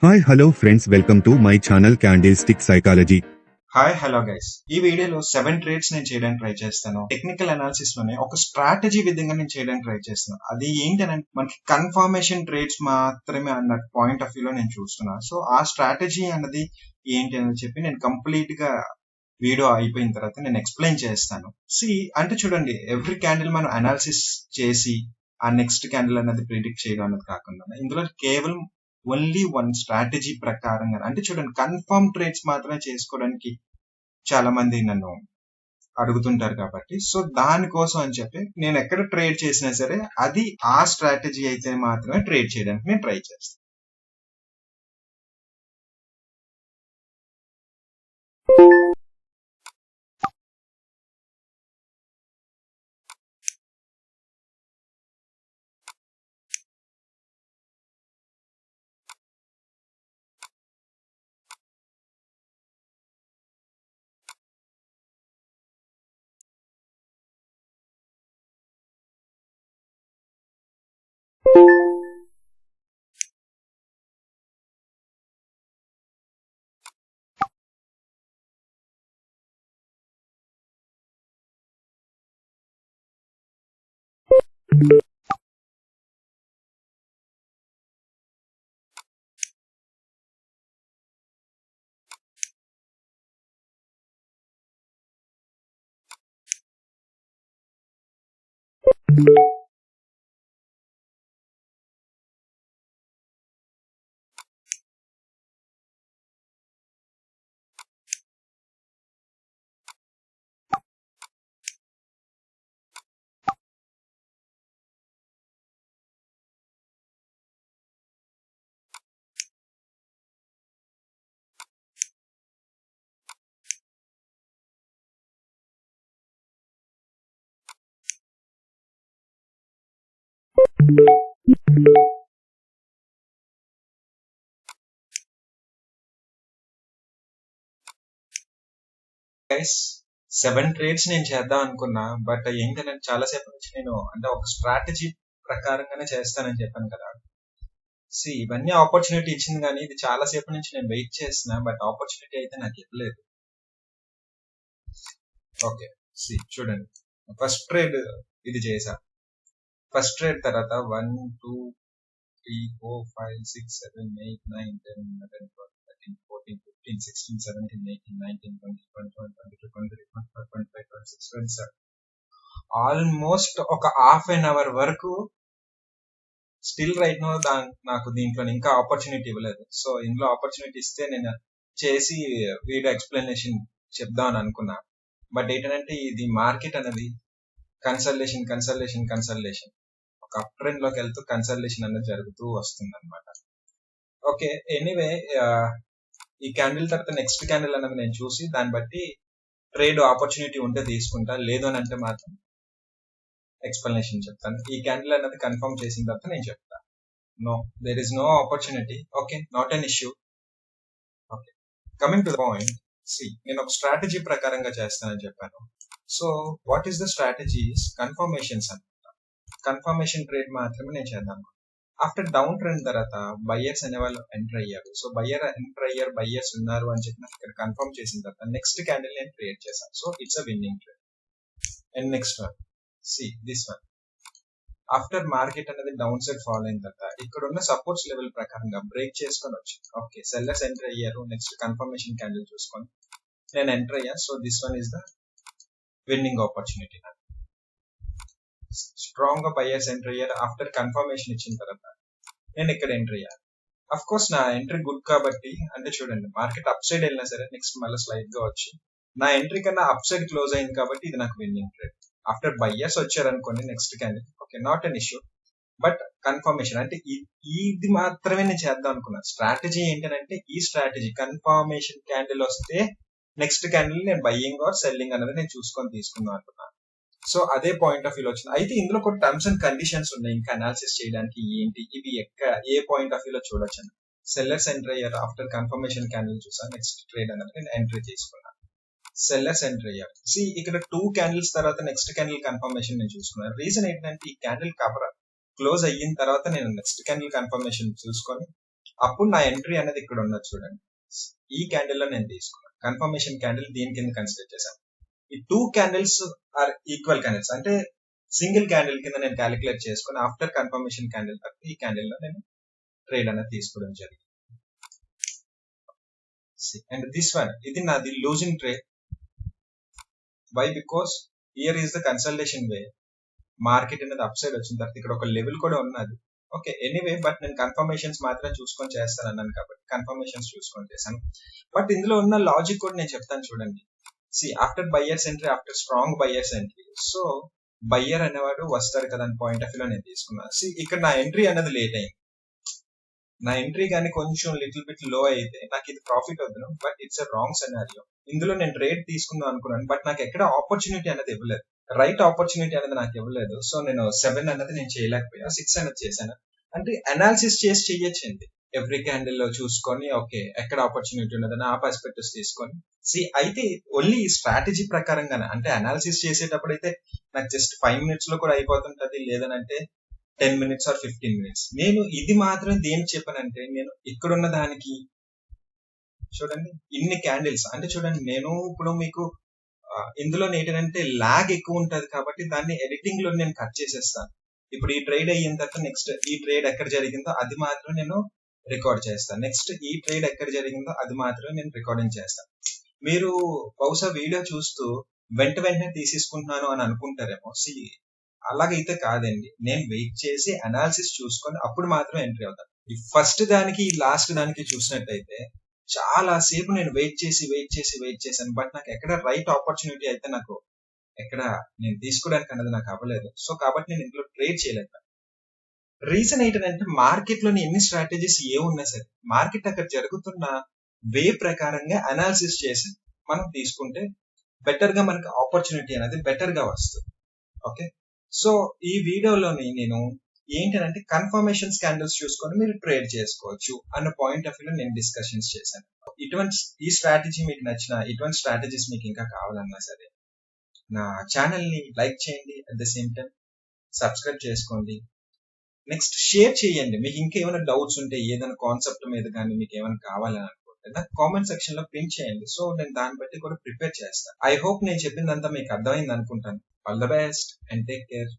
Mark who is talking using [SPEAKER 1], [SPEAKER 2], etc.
[SPEAKER 1] Hi, hello friends, welcome to my channel Candlestick Psychology.
[SPEAKER 2] Hi hello guys, ఈ వీడియోలో 7 trades నేను చేయడానికి try చేస్తాను. టెక్నికల్ అనాలిసిస్ లోనే ఒక స్ట్రాటజీ విధంగా నేను చేయడానికి ట్రై చేస్తున్నాను. అది ఏంటంటే మనకి కన్ఫర్మేషన్ ట్రేడ్స్ మాత్రమే అన్న పాయింట్ ఆఫ్ వ్యూలో నేను చూస్తున్నాను. సో ఆ స్ట్రాటజీ అన్నది ఏంటి అని చెప్పి నేను కంప్లీట్ గా వీడియో అయిపోయిన తర్వాత నేను ఎక్స్ప్లెయిన్ చేస్తాను. అంటే చూడండి, ఎవ్రీ క్యాండిల్ మనం అనాలిసిస్ చేసి ఆ నెక్స్ట్ క్యాండిల్ అన్నది ప్రిడిక్ట్ చేయడం అన్నది కాకుండా ఇందులో కేవలం ఓన్లీ వన్ స్ట్రాటజీ ప్రకారంగా, అంటే చూడండి, కన్ఫర్మ్ ట్రేడ్స్ మాత్రమే చేసుకోవడానికి చాలా మంది నన్ను అడుగుతుంటారు కాబట్టి, సో దానికోసం అని చెప్పి నేను ఎక్కడ ట్రేడ్ చేసినా సరే అది ఆ స్ట్రాటజీ అయితే మాత్రమే ట్రేడ్ చేయడానికి నేను ట్రై చేస్తాను. గైస్, 7 ట్రేడ్స్ నేను చేద్దాం అనుకున్నా, బట్ ఏంటంటే చాలాసేపు నుంచి నేను ఒక స్ట్రాటజీ ప్రకారంగానే చేస్తానని చెప్పాను కదా. ఇవన్నీ ఆపర్చునిటీ ఇచ్చింది, కానీ ఇది చాలా సేపు నుంచి నేను వెయిట్ చేస్తున్నా, బట్ ఆపర్చునిటీ అయితే నాకు ఇవ్వలేదు. ఓకే, చూడండి, ఫస్ట్ ట్రేడ్ ఇది చేసా. ఫస్ట్ ట్రేడ్ తర్వాత 1 2 3 4 5 6 7 8 9 10 11 12 13 14 15 16 17 18 19 20 21 22 23 24 25 26 27 ఆల్మోస్ట్ ఒక హాఫ్ అన్ అవర్ వరకు స్టిల్ రైట్ నో నాకు దీంట్లో ఇంకా ఆపర్చునిటీ ఇవ్వలేదు. సో ఇందులో ఆపర్చునిటీ ఇస్తే నేను చేసి వీడియో ఎక్స్ప్లెనేషన్ చెప్దామని అనుకున్నా. బట్ ఏంటంటే ఇది మార్కెట్ అనేది కన్సల్టేషన్ ఒక అప్ ట్రెండ్ లోకి వెళ్తూ కన్సల్టేషన్ అనేది జరుగుతూ వస్తుంది అనమాట. ఓకే, ఎనీవే, ఈ క్యాండిల్ తర్వాత నెక్స్ట్ క్యాండిల్ అనేది నేను చూసి దాన్ని బట్టి ట్రేడ్ ఆపర్చునిటీ ఉంటే తీసుకుంటా, లేదు అని అంటే మాత్రం ఎక్స్ప్లెనేషన్ చెప్తాను. ఈ క్యాండిల్ అనేది కన్ఫర్మ్ చేసిన తర్వాత నేను చెప్తాను. No, there is no opportunity. Okay, not an issue. Okay, coming to the point. నేను ఒక స్ట్రాటజీ ప్రకారంగా చేస్తానని చెప్పాను. So what is the strategies? Confirmations అనమాట. కన్ఫర్మేషన్ ట్రేడ్ మాత్రమే నేను చేద్దాం. ఆఫ్టర్ డౌన్ ట్రెండ్ తర్వాత బయ్యర్స్ అనే వాళ్ళు ఎంటర్ అయ్యారు. సో బయ్యర్స్ ఉన్నారు అని చెప్పి నాకు ఇక్కడ కన్ఫర్మ్ చేసిన తర్వాత నెక్స్ట్ క్యాండిల్ నేను క్రియేట్ చేశాను. So it's a winnowing trade. And next one, this one. After market అనేది డౌన్ సైడ్ ఫాలో అయిన తర్వాత ఇక్కడ ఉన్న సపోర్ట్స్ లెవెల్ ప్రకారంగా బ్రేక్ చేసుకొని వచ్చింది. ఓకే, సెల్లర్స్ ఎంటర్ అయ్యారు. నెక్స్ట్ కన్ఫర్మేషన్ క్యాండిల్ చూసుకొని నేను ఎంటర్ అయ్యా. So this one is the winning opportunity. Strong గా బయ్యర్స్ ఎంటర్ అయ్యారు. ఆఫ్టర్ కన్ఫర్మేషన్ ఇచ్చిన తర్వాత నేను ఇక్కడ ఎంటర్ అయ్యాను. అఫ్ కోర్స్ నా ఎంట్రీ గుడ్ కాబట్టి, అంటే చూడండి, మార్కెట్ అప్ సైడ్ వెళ్ళినా సరే నెక్స్ట్ మళ్ళీ స్లైడ్ గా వచ్చి నా ఎంట్రీ కన్నా అప్ సైడ్ క్లోజ్ అయింది కాబట్టి ఇది నాకు విన్నింగ్ ట్రేడ్. ఆఫ్టర్ బయ్యర్స్ వచ్చారు అనుకోండి next candle, okay, not an issue. But confirmation అంటే ఇది మాత్రమే నేను చేద్దాం అనుకున్నాను. స్ట్రాటజీ ఏంటంటే ఈ స్ట్రాటజీ కన్ఫర్మేషన్ క్యాండిల్ వస్తే నెక్స్ట్ క్యాండిల్ నేను బయ్యింగ్ ఆర్ సెల్లింగ్ అనేది నేను చూసుకొని తీసుకుందాం అనుకున్నాను. సో అదే పాయింట్ ఆఫ్ వ్యూలో వచ్చింది. అయితే ఇందులో కొన్ని టర్మ్స్ అండ్ కండిషన్స్ ఉన్నాయి ఇంకా అనాలిసిస్ చేయడానికి. ఏంటి ఇవి, ఏ పాయింట్ ఆఫ్ వ్యూలో చూడొచ్చు అని. సెల్లర్స్ ఎంటర్ అయ్యారు. ఆఫ్టర్ కన్ఫర్మేషన్ క్యాండిల్ చూసాను. నెక్స్ట్ ట్రేడ్ అనేది నేను ఎంట్రీ తీసుకున్నాను. సెల్లర్స్ ఎంటర్ అయ్యారు. ఇక్కడ 2 క్యాండిల్స్ తర్వాత నెక్స్ట్ క్యాండిల్ కన్ఫర్మేషన్ నేను చూసుకున్నాను. రీజన్ ఏంటంటే ఈ క్యాండిల్ క్లోజ్ అయిన తర్వాత నేను నెక్స్ట్ క్యాండిల్ కన్ఫర్మేషన్ చూసుకొని అప్పుడు నా ఎంట్రీ అనేది ఇక్కడ ఉన్నది చూడండి. ఈ క్యాండిల్ లో నేను తీసుకున్నాను. కన్ఫర్మేషన్ క్యాండిల్ దీని కింద కన్సిడర్ చేశాను. ఈ 2 క్యాండిల్స్ ఆర్ ఈక్వల్ క్యాండిల్స్, అంటే సింగిల్ క్యాండిల్ కింద నేను క్యాలిక్యులేట్ చేసుకుని ఆఫ్టర్ కన్ఫర్మేషన్ క్యాండిల్ తర్వాత ఈ క్యాండిల్ లో నేను ట్రేడ్ అనేది తీసుకోవడం జరిగింది. అండ్ దిస్ వన్, ఇది నాది losing trade. Why? Because here is the consultation way. Market అనేది అప్ సైడ్ వచ్చిన తర్వాత ఇక్కడ ఒక లెవెల్ కూడా ఉన్నది. ఓకే, ఎనీవే, బట్ నేను కన్ఫర్మేషన్స్ మాత్రం చూసుకొని చేస్తాను అన్నాను కాబట్టి కన్ఫర్మేషన్స్ చూసుకొని చేశాను. బట్ ఇందులో ఉన్న లాజిక్ కూడా నేను చెప్తాను చూడండి. After buyers entry, after strong buyers entry, so buyer అనేవాడు వస్తారు కదా అని పాయింట్ ఆఫ్ వ్యూలో నేను తీసుకున్నాను. ఇక్కడ నా ఎంట్రీ అనేది లేట్ అయింది. నా ఎంట్రీ కానీ కొంచెం లిటిల్ బిట్ లో అయితే నాకు ఇది ప్రాఫిట్ అవుతుంది. But it's a wrong scenario. ఇందులో నేను ట్రేడ్ తీసుకుందాం అనుకున్నాను, బట్ నాకు ఎక్కడ ఆపర్చునిటీ అనేది ఇవ్వలేదు. రైట్ ఆపర్చునిటీ అనేది నాకు ఇవ్వలేదు. సో నేను 7 అనేది నేను చేయలేకపోయా, 6 అనేది చేశాను. అంటే అనాలిసిస్ చేసి చెయ్యొచ్చండి. ఎవ్రీ క్యాండిల్ లో చూసుకొని ఓకే ఎక్కడ ఆపర్చునిటీ ఉన్నదని ఆ పర్స్పెక్టివ్స్ తీసుకొని అయితే ఓన్లీ స్ట్రాటజీ ప్రకారంగానే, అంటే అనాలిసిస్ చేసేటప్పుడు అయితే నాకు జస్ట్ 5 minutes లో కూడా అయిపోతుంటది, లేదనంటే 10 minutes or 15 minutes. నేను ఇది మాత్రం దేనికి చెప్పానంటే, నేను ఇక్కడున్న దానికి చూడండి ఇన్ని క్యాండిల్స్, అంటే చూడండి నేను ఇప్పుడు మీకు ఇందులో ఏంటంటే లాగ్ ఎక్కువ ఉంటది కాబట్టి దాన్ని ఎడిటింగ్ లో నేను కట్ చేసేస్తాను. ఇప్పుడు ఈ ట్రేడ్ అయిన తర్వాత నెక్స్ట్ ఈ ట్రేడ్ ఎక్కడ జరిగిందో అది మాత్రం నేను రికార్డ్ చేస్తాను. నెక్స్ట్ ఈ ట్రేడ్ ఎక్కడ జరిగిందో అది మాత్రం నేను రికార్డింగ్ చేస్తాను. మీరు బహుశా వీడియో చూస్తూ వెంటనే తీసేసుకుంటున్నాను అని అనుకుంటారేమో. అలాగైతే కాదండి, నేను వెయిట్ చేసి అనాలిసిస్ చూసుకొని అప్పుడు మాత్రం ఎంట్రీ అవుతాను. ఈ ఫస్ట్ దానికి లాస్ట్ దానికి చూసినట్టయితే చాలా సేపు నేను వెయిట్ చేశాను. బట్ నాకు ఎక్కడ రైట్ ఆపర్చునిటీ అయితే నాకు ఎక్కడ నేను తీసుకోవడానికి అన్నది నాకు అవ్వలేదు. సో కాబట్టి నేను ఇంట్లో ట్రేడ్ చేయలేదు. రీజన్ ఏంటంటే మార్కెట్ లోని ఎన్ని స్ట్రాటజీస్ ఏమున్నా సరే మార్కెట్ అక్కడ జరుగుతున్న వే ప్రకారంగా అనాలిసిస్ చేసి మనం తీసుకుంటే బెటర్ గా మనకి ఆపర్చునిటీ అనేది బెటర్ గా వస్తుంది. ఓకే, సో ఈ వీడియోలోని నేను ఏంటంటే కన్ఫర్మేషన్ క్యాండిల్స్ చూసుకొని మీరు ట్రేడ్ చేసుకోవచ్చు అన్న పాయింట్ ఆఫ్ వ్యూలో నేను డిస్కషన్స్ చేశాను. ఈ స్ట్రాటజీ మీకు నచ్చిన, ఇటువంటి స్ట్రాటజీస్ మీకు ఇంకా కావాలన్నా సరే నా ఛానల్ ని లైక్ చేయండి, at the same time subscribe చేసుకోండి. నెక్స్ట్ షేర్ చేయండి. మీకు ఇంకేమైనా డౌట్స్ ఉంటే ఏదైనా కాన్సెప్ట్ మీద కానీ మీకు ఏమైనా కావాలని అనుకుంటే నాకు కామెంట్ సెక్షన్ లో పిన్ చేయండి. సో నేను దాన్ని బట్టి కూడా ప్రిపేర్ చేస్తాను. ఐ హోప్ నేను చెప్పిందంతా మీకు అర్థమైంది అనుకుంటాను. All the best and take care.